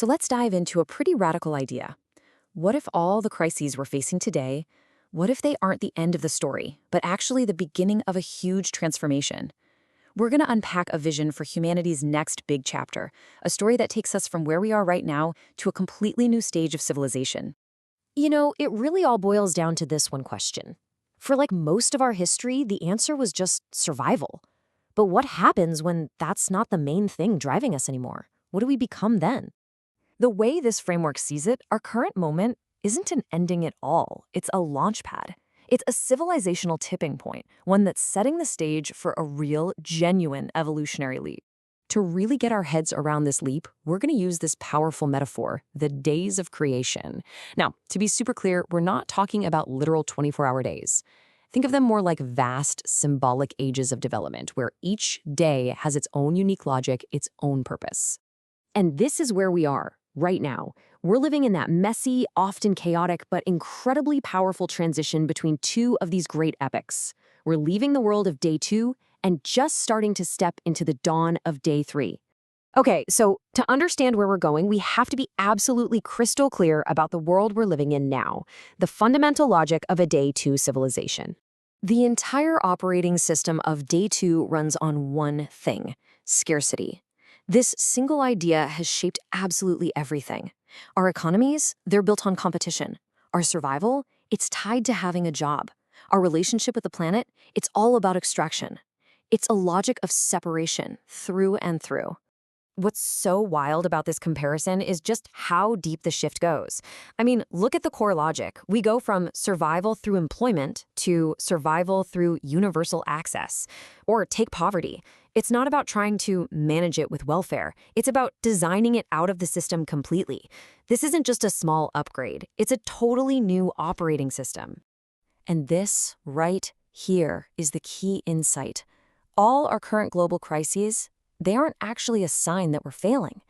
So let's dive into a pretty radical idea. What if all the crises we're facing today, what if they aren't the end of the story, but actually the beginning of a huge transformation? We're going to unpack a vision for humanity's next big chapter, a story that takes us from where we are right now to a completely new stage of civilization. It really all boils down to this one question. For like most of our history, the answer was just survival. But what happens when that's not the main thing driving us anymore? What do we become then? The way this framework sees it, our current moment isn't an ending at all. It's a launch pad. It's a civilizational tipping point, one that's setting the stage for a real, genuine evolutionary leap. To really get our heads around this leap, we're going to use this powerful metaphor, the days of creation. Now, to be super clear, we're not talking about literal 24-hour days. Think of them more like vast, symbolic ages of development, where each day has its own unique logic, its own purpose. And this is where we are, right now. We're living in that messy, often chaotic, but incredibly powerful transition between two of these great epochs. We're leaving the world of day 2 and just starting to step into the dawn of day 3. Okay, so to understand where we're going, we have to be absolutely crystal clear about the world we're living in now, the fundamental logic of a day 2 civilization. The entire operating system of day 2 runs on one thing: scarcity. This single idea has shaped absolutely everything. Our economies, they're built on competition. Our survival, it's tied to having a job. Our relationship with the planet, it's all about extraction. It's a logic of separation through and through. What's so wild about this comparison is just how deep the shift goes. I mean, look at the core logic. We go from survival through employment to survival through universal access. Or take poverty. It's not about trying to manage it with welfare. It's about designing it out of the system completely. This isn't just a small upgrade. It's a totally new operating system. And this, right here, is the key insight. All our current global crises, they aren't actually a sign that we're failing.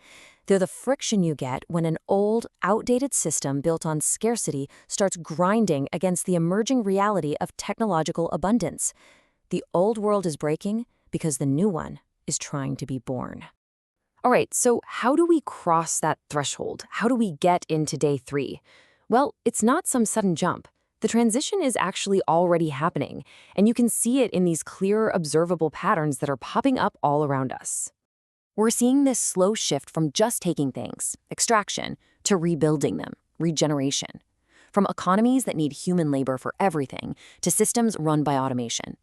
They're the friction you get when an old, outdated system built on scarcity starts grinding against the emerging reality of technological abundance. The old world is breaking because the new one is trying to be born. All right, so how do we cross that threshold? How do we get into day 3? Well, it's not some sudden jump. The transition is actually already happening, and you can see it in these clear, observable patterns that are popping up all around us. We're seeing this slow shift from just taking things, extraction, to rebuilding them, regeneration. From economies that need human labor for everything to systems run by automation.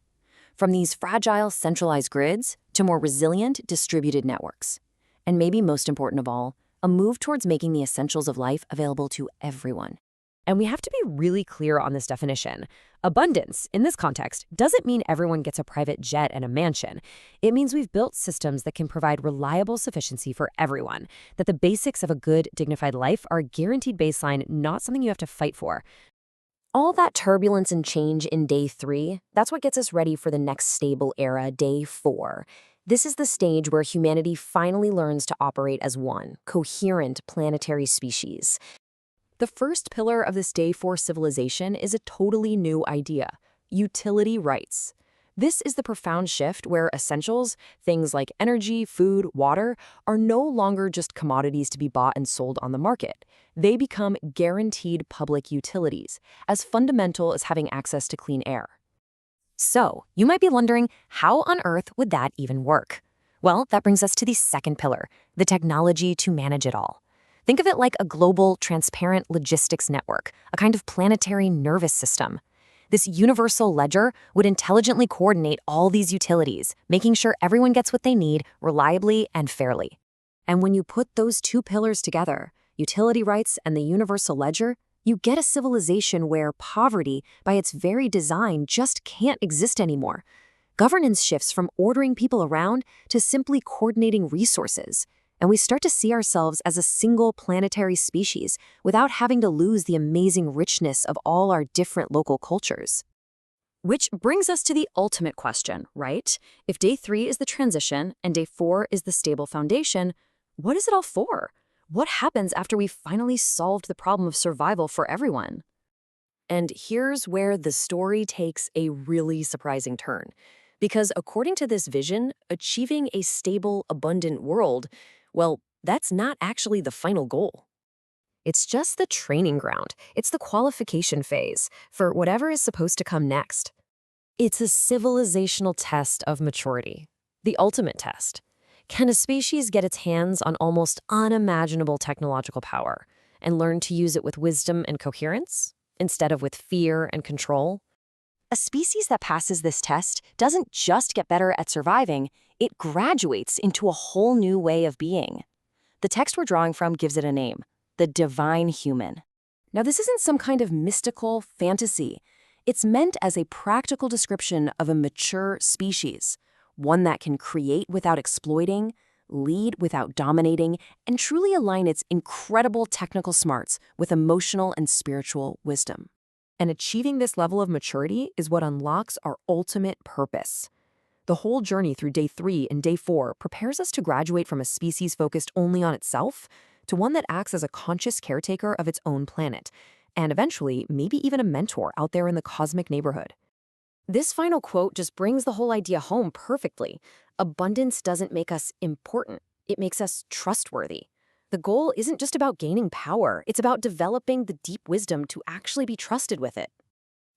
From these fragile, centralized grids to more resilient, distributed networks. And maybe most important of all, a move towards making the essentials of life available to everyone. And we have to be really clear on this definition. Abundance, in this context, doesn't mean everyone gets a private jet and a mansion. It means we've built systems that can provide reliable sufficiency for everyone, that the basics of a good, dignified life are a guaranteed baseline, not something you have to fight for. All that turbulence and change in day 3, that's what gets us ready for the next stable era, day 4. This is the stage where humanity finally learns to operate as one, coherent planetary species. The first pillar of this day 4 civilization is a totally new idea: utility rights. This is the profound shift where essentials, things like energy, food, water, are no longer just commodities to be bought and sold on the market. They become guaranteed public utilities, as fundamental as having access to clean air. So, you might be wondering, how on earth would that even work? Well, that brings us to the second pillar, the technology to manage it all. Think of it like a global, transparent logistics network, a kind of planetary nervous system. This universal ledger would intelligently coordinate all these utilities, making sure everyone gets what they need reliably and fairly. And when you put those two pillars together, utility rights and the universal ledger, you get a civilization where poverty, by its very design, just can't exist anymore. Governance shifts from ordering people around to simply coordinating resources. And we start to see ourselves as a single planetary species without having to lose the amazing richness of all our different local cultures. Which brings us to the ultimate question, right? If day 3 is the transition and day 4 is the stable foundation, what is it all for? What happens after we've finally solved the problem of survival for everyone? And here's where the story takes a really surprising turn. Because according to this vision, achieving a stable, abundant world, well, That's not actually the final goal. It's just the training ground. It's the qualification phase for whatever is supposed to come next. It's a civilisational test of maturity, the ultimate test. Can a species get its hands on almost unimaginable technological power and learn to use it with wisdom and coherence instead of with fear and control? A species that passes this test doesn't just get better at surviving, it graduates into a whole new way of being. The text we're drawing from gives it a name: the divine human. Now, this isn't some kind of mystical fantasy. It's meant as a practical description of a mature species, one that can create without exploiting, lead without dominating, and truly align its incredible technical smarts with emotional and spiritual wisdom. And achieving this level of maturity is what unlocks our ultimate purpose. The whole journey through day 3 and day 4 prepares us to graduate from a species focused only on itself to one that acts as a conscious caretaker of its own planet, and eventually maybe even a mentor out there in the cosmic neighborhood. This final quote just brings the whole idea home perfectly. Abundance doesn't make us important, it makes us trustworthy. The goal isn't just about gaining power, it's about developing the deep wisdom to actually be trusted with it.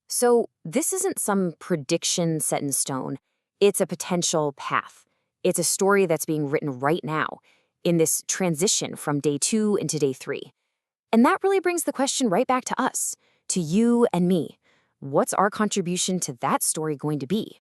So, this isn't some prediction set in stone. It's a potential path. It's a story that's being written right now, in this transition from day 2 into day 3. And that really brings the question right back to us, to you and me. What's our contribution to that story going to be?